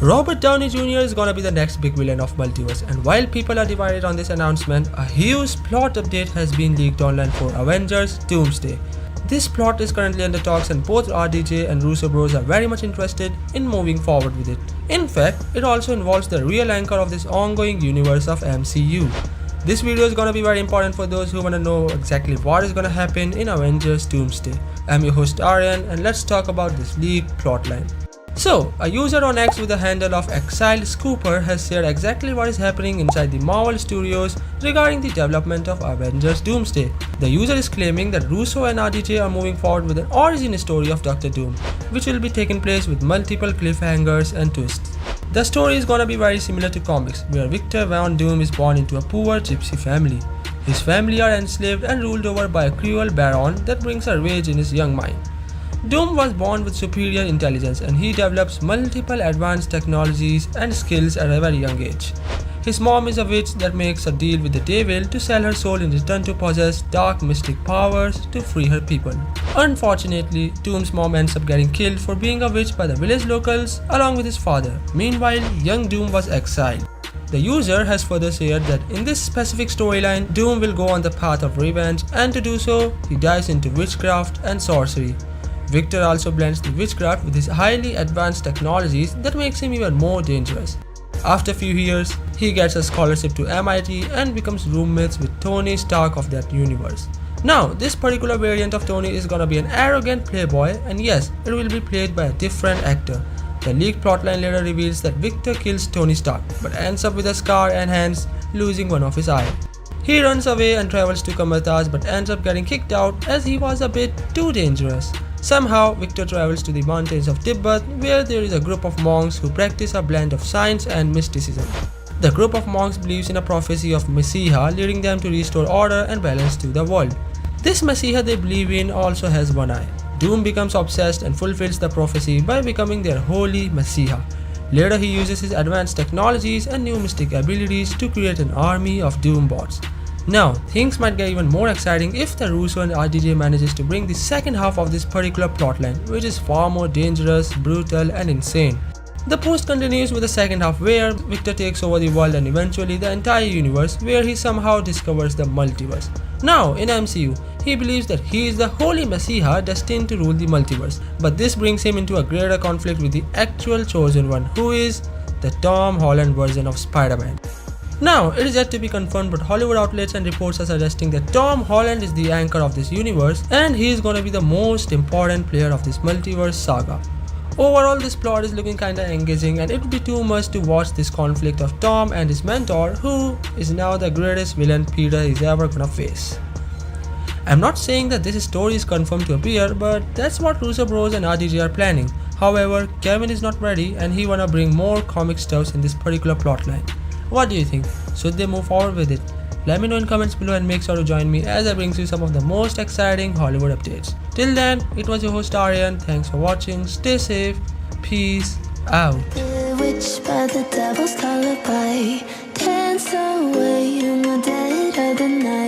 Robert Downey Jr. is gonna be the next big villain of Multiverse, and while people are divided on this announcement, a huge plot update has been leaked online for Avengers Doomsday. This plot is currently under talks and both RDJ and Russo Bros are very much interested in moving forward with it. In fact, it also involves the real anchor of this ongoing universe of MCU. This video is gonna be very important for those who wanna know exactly what is gonna happen in Avengers Doomsday. I'm your host Aryan and let's talk about this leaked plotline. So, a user on X with the handle of ExiledScooper has shared exactly what is happening inside the Marvel Studios regarding the development of Avengers Doomsday. The user is claiming that Russo and RDJ are moving forward with an origin story of Dr. Doom, which will be taking place with multiple cliffhangers and twists. The story is gonna be very similar to comics, where Victor Von Doom is born into a poor gypsy family. His family are enslaved and ruled over by a cruel baron that brings a rage in his young mind. Doom was born with superior intelligence and he develops multiple advanced technologies and skills at a very young age. His mom is a witch that makes a deal with the devil to sell her soul in return to possess dark mystic powers to free her people. Unfortunately, Doom's mom ends up getting killed for being a witch by the village locals along with his father. Meanwhile, young Doom was exiled. The user has further shared that in this specific storyline, Doom will go on the path of revenge, and to do so, he dives into witchcraft and sorcery. Victor also blends the witchcraft with his highly advanced technologies that makes him even more dangerous. After a few years, he gets a scholarship to MIT and becomes roommates with Tony Stark of that universe. Now, this particular variant of Tony is gonna be an arrogant playboy, and yes, it will be played by a different actor. The leaked plotline later reveals that Victor kills Tony Stark, but ends up with a scar and hence losing one of his eyes. He runs away and travels to Kamatas but ends up getting kicked out as he was a bit too dangerous. Somehow, Victor travels to the mountains of Tibet where there is a group of monks who practice a blend of science and mysticism. The group of monks believes in a prophecy of Messiah leading them to restore order and balance to the world. This Messiah they believe in also has one eye. Doom becomes obsessed and fulfills the prophecy by becoming their holy Messiah. Later he uses his advanced technologies and new mystic abilities to create an army of Doom bots. Now, things might get even more exciting if the Russo and RDJ manages to bring the second half of this particular plotline, which is far more dangerous, brutal and insane. The post continues with the second half where Victor takes over the world and eventually the entire universe, where he somehow discovers the multiverse. Now, in MCU, he believes that he is the holy Messiah destined to rule the multiverse, but this brings him into a greater conflict with the actual chosen one, who is the Tom Holland version of Spider-Man. Now, it is yet to be confirmed, but Hollywood outlets and reports are suggesting that Tom Holland is the anchor of this universe and he is gonna be the most important player of this multiverse saga. Overall, this plot is looking kinda engaging and it would be too much to watch this conflict of Tom and his mentor, who is now the greatest villain Peter is ever gonna face. I'm not saying that this story is confirmed to appear, but that's what Russo Bros and RDJ are planning. However, Kevin is not ready and he wanna bring more comic stuffs in this particular plotline. What do you think? Should they move forward with it? Let me know in comments below and make sure to join me as I bring you some of the most exciting Hollywood updates. Till then, it was your host Aryan. Thanks for watching. Stay safe. Peace out. Bewitched by the devil's lullaby, dance away in the dead of the night.